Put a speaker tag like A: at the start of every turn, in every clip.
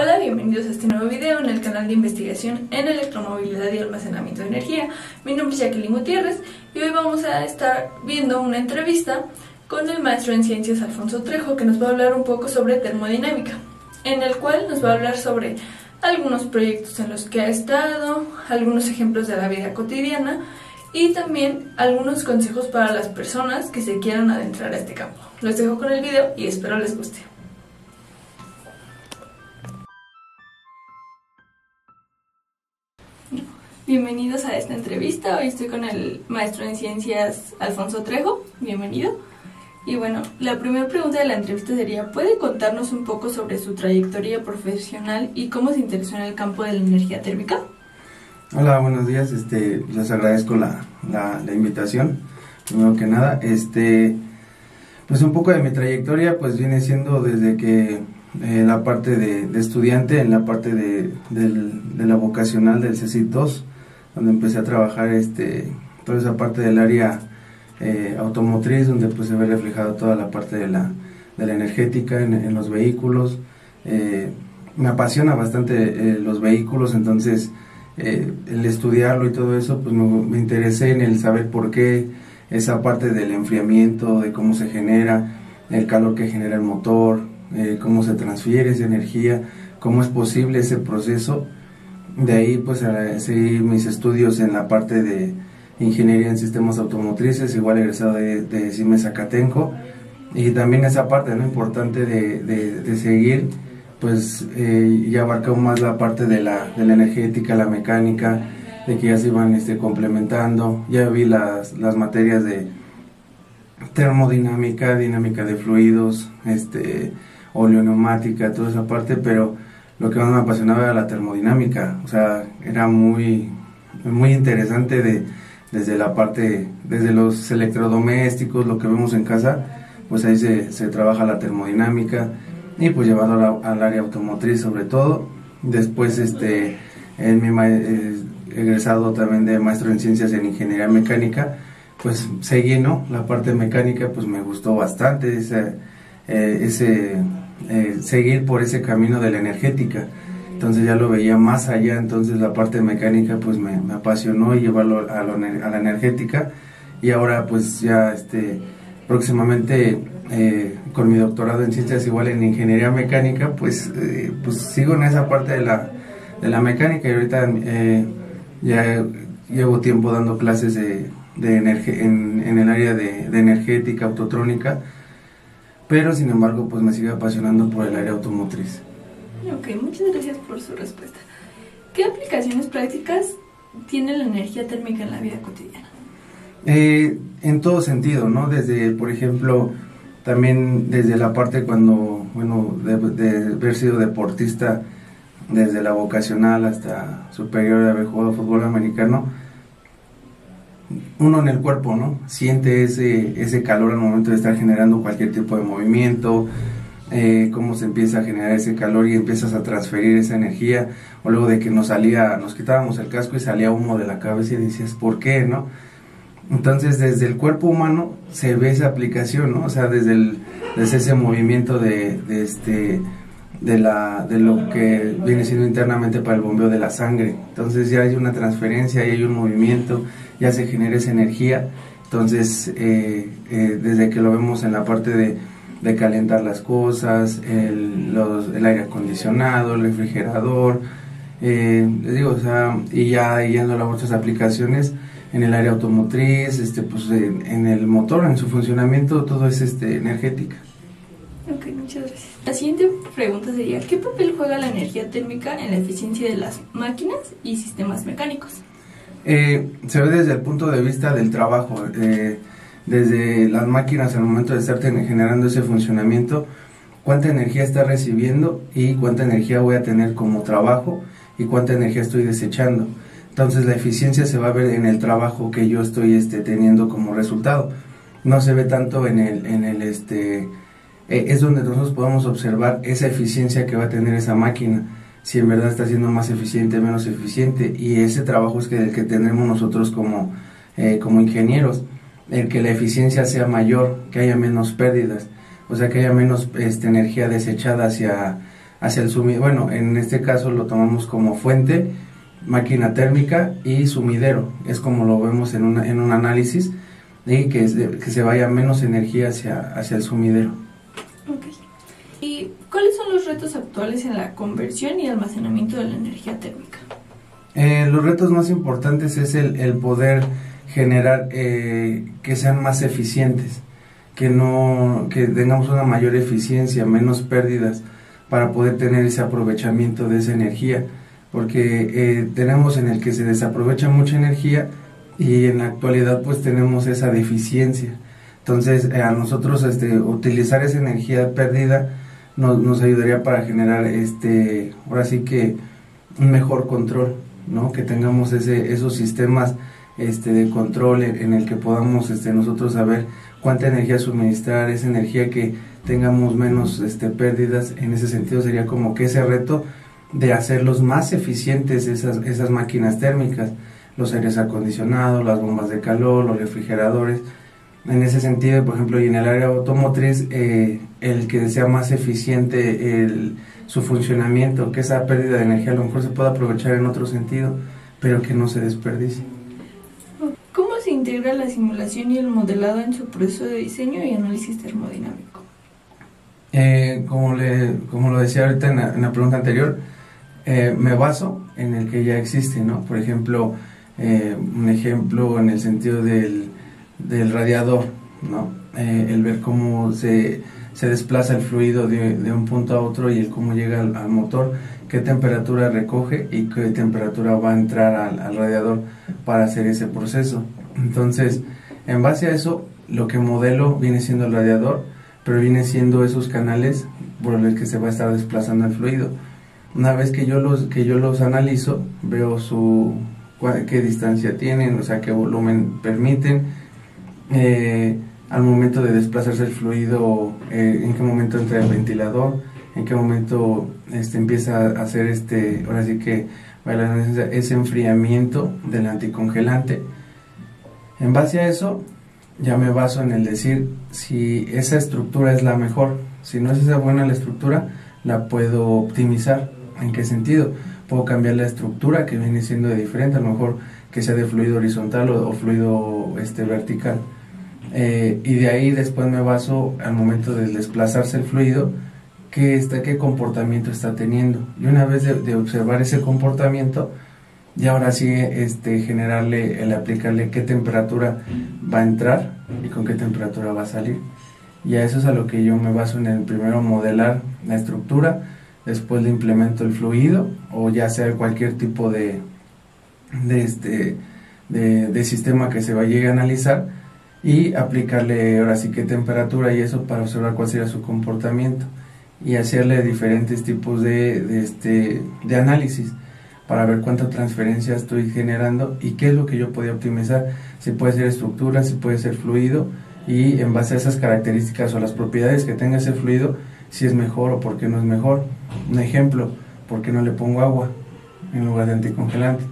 A: Hola, bienvenidos a este nuevo video en el canal de investigación en electromovilidad y almacenamiento de energía. Mi nombre es Jacqueline Gutiérrez y hoy vamos a estar viendo una entrevista con el maestro en ciencias Alfonso Trejo, que nos va a hablar un poco sobre termodinámica, en el cual nos va a hablar sobre algunos proyectos en los que ha estado, algunos ejemplos de la vida cotidiana y también algunos consejos para las personas que se quieran adentrar a este campo. Los dejo con el video y espero les guste. Bienvenidos a esta entrevista. Hoy estoy con el maestro en ciencias Alfonso Trejo. Bienvenido. Y bueno, la primera pregunta de la entrevista sería: ¿puede contarnos un poco sobre su trayectoria profesional y cómo se interesó en el campo de la energía térmica?
B: Hola, buenos días. Les agradezco la invitación. Primero que nada, pues un poco de mi trayectoria pues viene siendo desde que la parte de estudiante, en la parte de la vocacional del CECIT 2, donde empecé a trabajar toda esa parte del área automotriz, donde pues se ve reflejado toda la parte de la energética en los vehículos. Me apasiona bastante los vehículos, entonces el estudiarlo y todo eso, pues me interesé en el saber por qué esa parte del enfriamiento, de cómo se genera, el calor que genera el motor, cómo se transfiere esa energía, cómo es posible ese proceso. De ahí pues seguí mis estudios en la parte de ingeniería en sistemas automotrices, igual egresado de Siemens Zacatenco, y también esa parte, ¿no?, importante de seguir, pues ya abarcó más la parte de la energética, la mecánica, de que ya se iban complementando. Ya vi las materias de termodinámica, dinámica de fluidos, oleoneumática, toda esa parte, pero lo que más me apasionaba era la termodinámica. O sea, era muy interesante desde la parte, desde los electrodomésticos, lo que vemos en casa, pues ahí se trabaja la termodinámica, y pues llevado al área automotriz sobre todo. Después en mi egresado también de maestro en ciencias en ingeniería mecánica, pues seguí, ¿no?, la parte mecánica, pues me gustó bastante seguir por ese camino de la energética. Entonces ya lo veía más allá, entonces la parte mecánica pues me apasionó, y llevarlo a la energética. Y ahora pues ya próximamente con mi doctorado en ciencias igual en ingeniería mecánica, pues sigo en esa parte de la mecánica, y ahorita ya llevo tiempo dando clases en el área de energética, autotrónica, pero sin embargo pues me sigue apasionando por el área automotriz.
A: Ok, muchas gracias por su respuesta. ¿Qué aplicaciones prácticas tiene la energía térmica en la vida cotidiana?
B: En todo sentido, ¿no? Desde, por ejemplo, también desde la parte cuando, bueno, de haber sido deportista, desde la vocacional hasta superior, de haber jugado fútbol americano, uno en el cuerpo, ¿no?, siente ese calor al momento de estar generando cualquier tipo de movimiento, cómo se empieza a generar ese calor y empiezas a transferir esa energía. O luego de que nos quitábamos el casco y salía humo de la cabeza y decías, ¿por qué, no? Entonces desde el cuerpo humano se ve esa aplicación, ¿no? O sea, desde ese movimiento de lo que viene siendo internamente para el bombeo de la sangre. Entonces ya hay una transferencia, ya hay un movimiento, ya se genera esa energía. Entonces desde que lo vemos en la parte de calentar las cosas, el aire acondicionado, el refrigerador, les digo, o sea, y ya yendo a otras aplicaciones en el área automotriz, pues en el motor, en su funcionamiento, todo es energética.
A: Ok, muchas gracias. La siguiente pregunta sería: ¿qué papel juega la energía térmica en la eficiencia de las máquinas y sistemas mecánicos?
B: Se ve desde el punto de vista del trabajo, desde las máquinas al momento de estar generando ese funcionamiento, cuánta energía está recibiendo y cuánta energía voy a tener como trabajo y cuánta energía estoy desechando. Entonces la eficiencia se va a ver en el trabajo que yo estoy teniendo como resultado. No se ve tanto es donde nosotros podemos observar esa eficiencia que va a tener esa máquina, si en verdad está siendo más eficiente, menos eficiente, y ese trabajo es el que tenemos nosotros como ingenieros, el que la eficiencia sea mayor, que haya menos pérdidas, o sea, que haya menos energía desechada hacia el sumidero. Bueno, en este caso lo tomamos como fuente, máquina térmica y sumidero. Es como lo vemos en un análisis, y que se vaya menos energía hacia el sumidero.
A: Okay. ¿Y cuáles son los retos actuales en la conversión y almacenamiento de la energía térmica?
B: Los retos más importantes es el poder generar que sean más eficientes, que tengamos una mayor eficiencia, menos pérdidas, para poder tener ese aprovechamiento de esa energía, porque tenemos en el que se desaprovecha mucha energía y en la actualidad pues tenemos esa deficiencia. Entonces a nosotros utilizar esa energía perdida nos ayudaría para generar ahora sí que un mejor control, ¿no? Que tengamos esos sistemas de control en el que podamos nosotros saber cuánta energía suministrar, esa energía que tengamos menos pérdidas. En ese sentido sería como que ese reto de hacerlos más eficientes esas máquinas térmicas, los aires acondicionados, las bombas de calor, los refrigeradores. En ese sentido, por ejemplo, y en el área automotriz, el que sea más eficiente su funcionamiento, que esa pérdida de energía a lo mejor se pueda aprovechar en otro sentido, pero que no se desperdicie.
A: ¿Cómo se integra la simulación y el modelado en su proceso de diseño y análisis termodinámico?
B: Como lo decía ahorita en la pregunta anterior, me baso en el que ya existe, ¿no? Por ejemplo, un ejemplo en el sentido del radiador, ¿no? El ver cómo se desplaza el fluido de un punto a otro y el cómo llega al motor, qué temperatura recoge y qué temperatura va a entrar al radiador para hacer ese proceso. Entonces, en base a eso, lo que modelo viene siendo el radiador, pero viene siendo esos canales por los que se va a estar desplazando el fluido. Una vez que yo los analizo, veo qué distancia tienen, o sea, qué volumen permiten, al momento de desplazarse el fluido, en qué momento entra el ventilador, en qué momento empieza a hacer ahora sí que ese enfriamiento del anticongelante. En base a eso ya me baso en el decir si esa estructura es la mejor. Si no es esa buena la estructura, la puedo optimizar. ¿En qué sentido? Puedo cambiar la estructura, que viene siendo de diferente, a lo mejor que sea de fluido horizontal o fluido vertical. Y de ahí después me baso al momento de desplazarse el fluido, qué comportamiento está teniendo. Y una vez de observar ese comportamiento, y ahora sí aplicarle qué temperatura va a entrar y con qué temperatura va a salir. Y a eso es a lo que yo me baso en el primero modelar la estructura, después le implemento el fluido o ya sea cualquier tipo de sistema que se vaya a analizar y aplicarle ahora sí qué temperatura y eso para observar cuál sería su comportamiento y hacerle diferentes tipos de análisis para ver cuánta transferencia estoy generando y qué es lo que yo podía optimizar, si puede ser estructura, si puede ser fluido, y en base a esas características o las propiedades que tenga ese fluido, si es mejor o por qué no es mejor. Un ejemplo, ¿por qué no le pongo agua en lugar de anticongelante?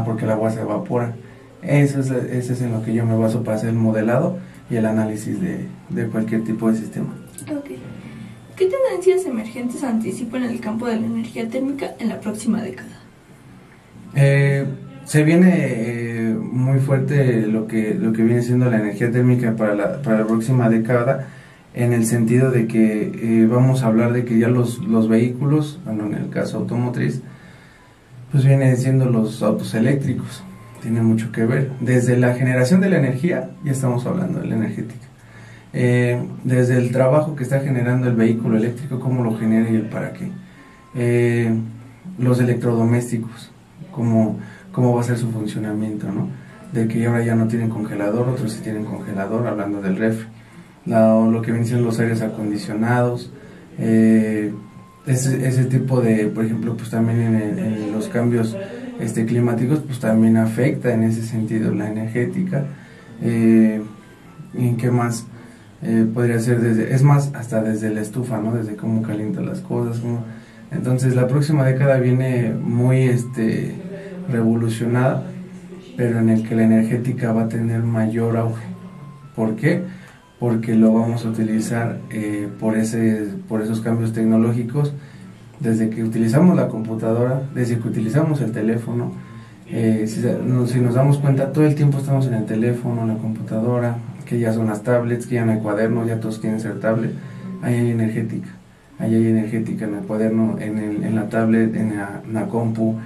B: Porque el agua se evapora. Eso es en lo que yo me baso para hacer el modelado y el análisis de cualquier tipo de sistema.
A: Okay. ¿Qué tendencias emergentes anticipan el campo de la energía térmica en la próxima década?
B: Se viene muy fuerte lo que viene siendo la energía térmica para la próxima década, en el sentido de que vamos a hablar de que ya los vehículos, bueno, en el caso automotriz, pues vienen siendo los autos eléctricos. Tiene mucho que ver. Desde la generación de la energía, ya estamos hablando de la energética. Desde el trabajo que está generando el vehículo eléctrico, cómo lo genera y el para qué. Los electrodomésticos, cómo va a ser su funcionamiento, ¿no? De que ahora ya no tienen congelador, otros sí tienen congelador, hablando del refri. Lo que vienen siendo los aires acondicionados, ese tipo de, por ejemplo, pues también en los cambios climáticos, pues también afecta en ese sentido la energética. ¿En qué más? Podría ser hasta desde la estufa, ¿no? Desde cómo calienta las cosas, Entonces la próxima década viene muy revolucionada, pero en el que la energética va a tener mayor auge. ¿Por qué? Porque lo vamos a utilizar por esos cambios tecnológicos desde que utilizamos la computadora, desde que utilizamos el teléfono. Si nos damos cuenta, todo el tiempo estamos en el teléfono, en la computadora, que ya son las tablets, que ya no hay cuadernos, ya todos quieren ser tablet. Ahí hay energética, en el cuaderno, en la tablet, en la compu,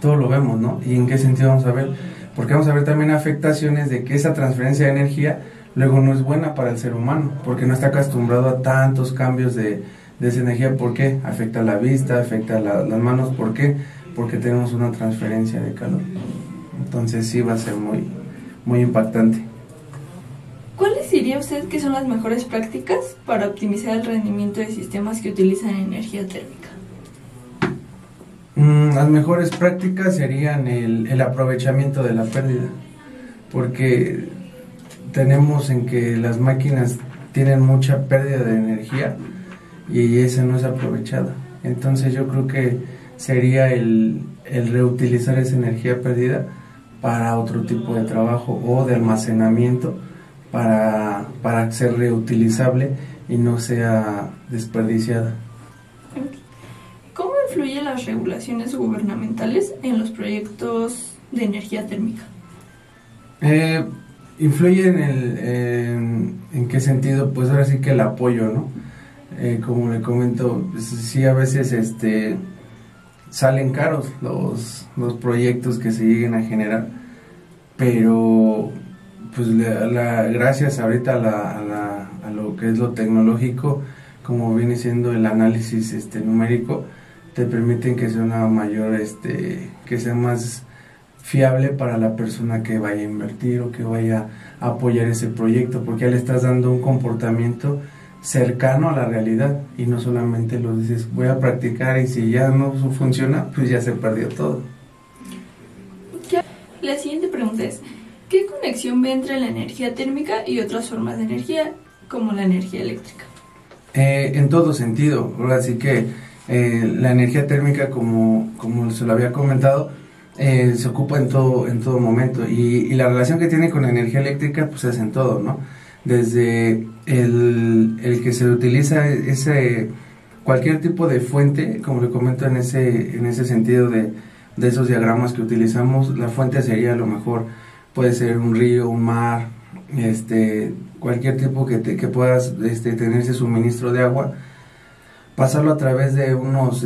B: todo lo vemos, ¿no? ¿Y en qué sentido vamos a ver? Porque vamos a ver también afectaciones de que esa transferencia de energía luego no es buena para el ser humano, porque no está acostumbrado a tantos cambios de esa energía. ¿Por qué? Afecta la vista, afecta las manos. ¿Por qué? Porque tenemos una transferencia de calor. Entonces sí va a ser muy, muy impactante.
A: ¿Cuáles diría usted que son las mejores prácticas para optimizar el rendimiento de sistemas que utilizan energía térmica?
B: Las mejores prácticas serían el aprovechamiento de la pérdida, porque tenemos en que las máquinas tienen mucha pérdida de energía y esa no es aprovechada. Entonces yo creo que sería el reutilizar esa energía perdida para otro tipo de trabajo o de almacenamiento para ser reutilizable y no sea desperdiciada.
A: ¿Cómo influyen las regulaciones gubernamentales en los proyectos de energía térmica?
B: Influyen en qué sentido, pues ahora sí que el apoyo, ¿no? Como le comento, pues, sí a veces salen caros los proyectos que se lleguen a generar, pero pues gracias ahorita a lo que es lo tecnológico, como viene siendo el análisis numérico, te permiten que sea una mayor, que sea más fiable para la persona que vaya a invertir o que vaya a apoyar ese proyecto, porque ya le estás dando un comportamiento cercano a la realidad y no solamente lo dices voy a practicar y si ya no funciona pues ya se perdió todo.
A: La siguiente pregunta es, ¿qué conexión ve entre la energía térmica y otras formas de energía como la energía eléctrica?
B: En todo sentido, ahora sí que la energía térmica como se lo había comentado se ocupa en todo momento y la relación que tiene con la energía eléctrica pues es en todo, ¿no? Desde el que se utiliza cualquier tipo de fuente, como le comento en ese sentido de esos diagramas que utilizamos, la fuente sería a lo mejor, puede ser un río, un mar, cualquier tipo que puedas tener ese suministro de agua, pasarlo a través de unos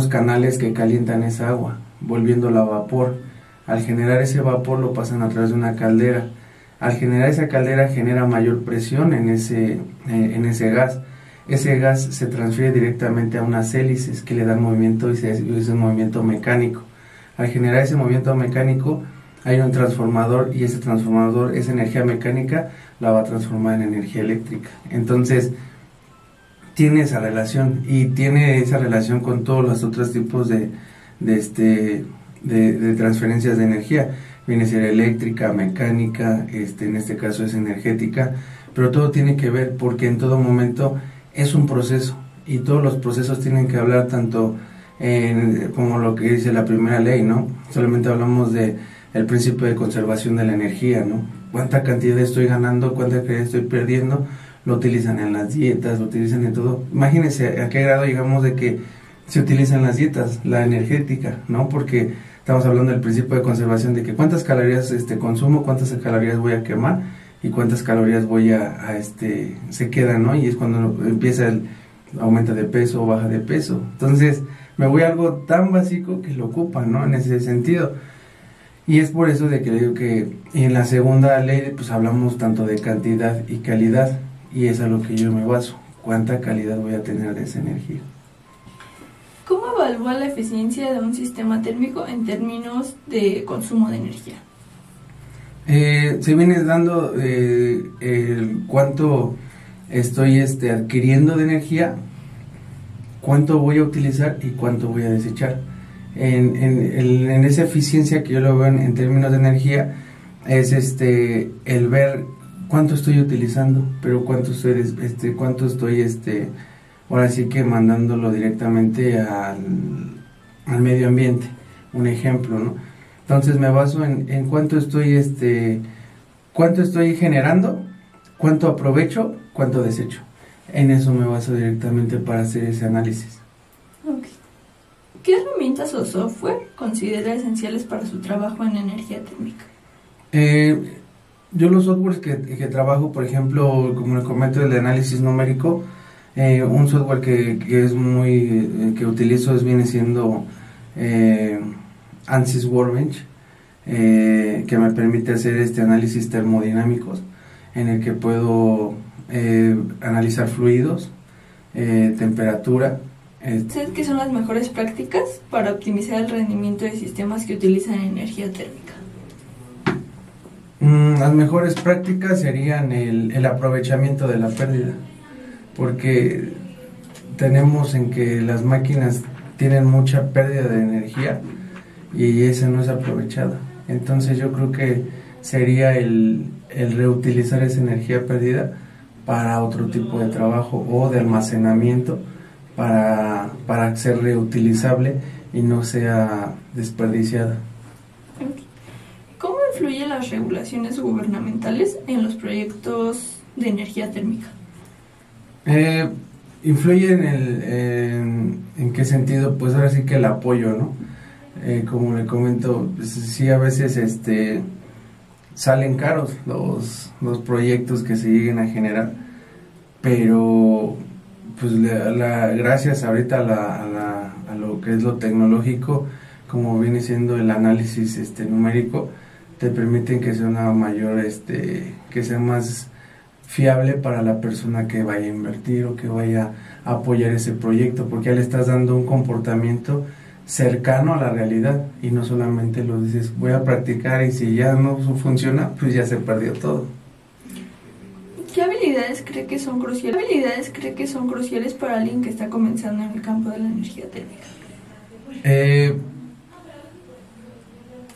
B: canales que calientan esa agua, volviéndola a vapor. Al generar ese vapor lo pasan a través de una caldera. Al generar esa caldera genera mayor presión en ese gas. Ese gas se transfiere directamente a unas hélices que le dan movimiento y es un movimiento mecánico. Al generar ese movimiento mecánico hay un transformador y ese transformador, esa energía mecánica la va a transformar en energía eléctrica. Entonces tiene esa relación y tiene esa relación con todos los otros tipos de transferencias de energía. Viene a ser eléctrica, mecánica, en este caso es energética, pero todo tiene que ver porque en todo momento es un proceso y todos los procesos tienen que hablar tanto como lo que dice la primera ley, ¿no? Solamente hablamos de el principio de conservación de la energía, ¿no? Cuánta cantidad estoy ganando, cuánta cantidad estoy perdiendo, lo utilizan en las dietas, lo utilizan en todo. Imagínense a qué grado llegamos de que se utilizan las dietas, la energética, ¿no? Porque estamos hablando del principio de conservación, de que cuántas calorías consumo, cuántas calorías voy a quemar y cuántas calorías se quedan, ¿no? Y es cuando empieza el aumento de peso o baja de peso. Entonces me voy a algo tan básico que lo ocupan, ¿no? En ese sentido. Y es por eso de que digo que en la segunda ley pues hablamos tanto de cantidad y calidad y es a lo que yo me baso. ¿Cuánta calidad voy a tener de esa energía?
A: ¿Cómo evalúa la eficiencia de un sistema térmico en términos de consumo de energía?
B: Se viene dando cuánto estoy adquiriendo de energía, cuánto voy a utilizar y cuánto voy a desechar. En esa eficiencia que yo lo veo en términos de energía es el ver cuánto estoy utilizando, pero cuánto estoy ahora sí que mandándolo directamente al medio ambiente, un ejemplo, ¿no? Entonces me baso en cuánto estoy generando, cuánto aprovecho, cuánto desecho. en eso me baso directamente para hacer ese análisis.
A: Okay. ¿Qué herramientas o software considera esenciales para su trabajo en energía térmica?
B: Yo los softwares que trabajo, por ejemplo, como les comento, el de análisis numérico, un software que es muy que utilizo viene siendo ANSYS Workbench, que me permite hacer análisis termodinámicos, en el que puedo analizar fluidos, temperatura.
A: ¿Qué son las mejores prácticas para optimizar el rendimiento de sistemas que utilizan energía térmica?
B: Las mejores prácticas serían el aprovechamiento de la pérdida, porque tenemos en que las máquinas tienen mucha pérdida de energía y esa no es aprovechada. Entonces yo creo que sería el reutilizar esa energía perdida para otro tipo de trabajo o de almacenamiento para ser reutilizable y no sea desperdiciada.
A: ¿Cómo influyen las regulaciones gubernamentales en los proyectos de energía térmica?
B: Influyen en qué sentido, pues ahora sí que el apoyo, ¿no? Como le comento, pues, sí a veces salen caros los proyectos que se lleguen a generar, pero pues gracias ahorita a lo que es lo tecnológico, como viene siendo el análisis numérico, te permiten que sea una mayor, que sea más fiable para la persona que vaya a invertir o que vaya a apoyar ese proyecto, porque ya le estás dando un comportamiento cercano a la realidad y no solamente lo dices voy a practicar y si ya no funciona pues ya se perdió todo.
A: ¿Qué habilidades cree que son cruciales para alguien que está comenzando en el campo de la energía térmica?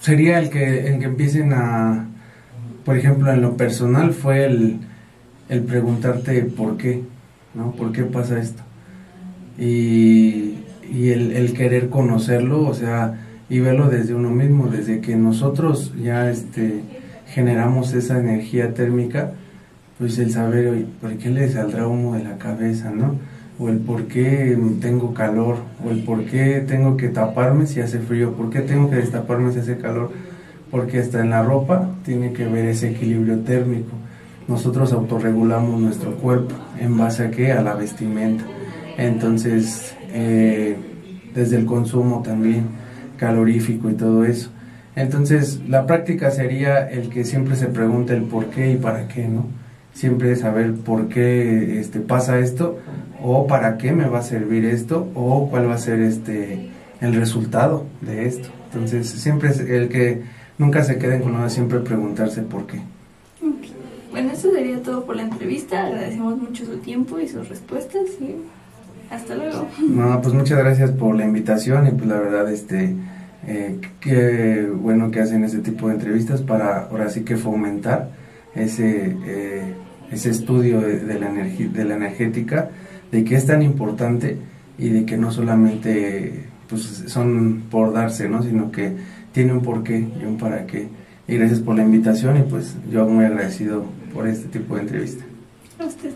B: Sería el que empiecen a, por ejemplo, en lo personal fue el preguntarte por qué, ¿no? ¿Por qué pasa esto? Y el querer conocerlo, o sea, y verlo desde uno mismo, desde que nosotros ya generamos esa energía térmica, pues el saber, oye, ¿por qué le saldrá humo de la cabeza, no? O el por qué tengo calor, o el por qué tengo que taparme si hace frío, por qué tengo que destaparme si hace calor, porque hasta en la ropa tiene que ver ese equilibrio térmico. Nosotros autorregulamos nuestro cuerpo, ¿en base a qué? A la vestimenta. Entonces, desde el consumo también, calorífico y todo eso. Entonces, la práctica sería el que siempre se pregunte el por qué y para qué, ¿no? Siempre saber por qué pasa esto, o para qué me va a servir esto, o cuál va a ser el resultado de esto. Entonces, siempre es el que nunca se queden con nada, siempre preguntarse por qué.
A: Okay. Bueno, eso sería todo por la entrevista. Agradecemos mucho su tiempo y sus respuestas y hasta luego.
B: No, pues muchas gracias por la invitación y pues la verdad qué bueno que hacen ese tipo de entrevistas para ahora sí que fomentar ese estudio de la energética, de que es tan importante y de que no solamente pues son por darse, ¿no? Sino que tiene un porqué y un para qué. Y gracias por la invitación y pues yo muy agradecido por este tipo de entrevista.
A: A usted.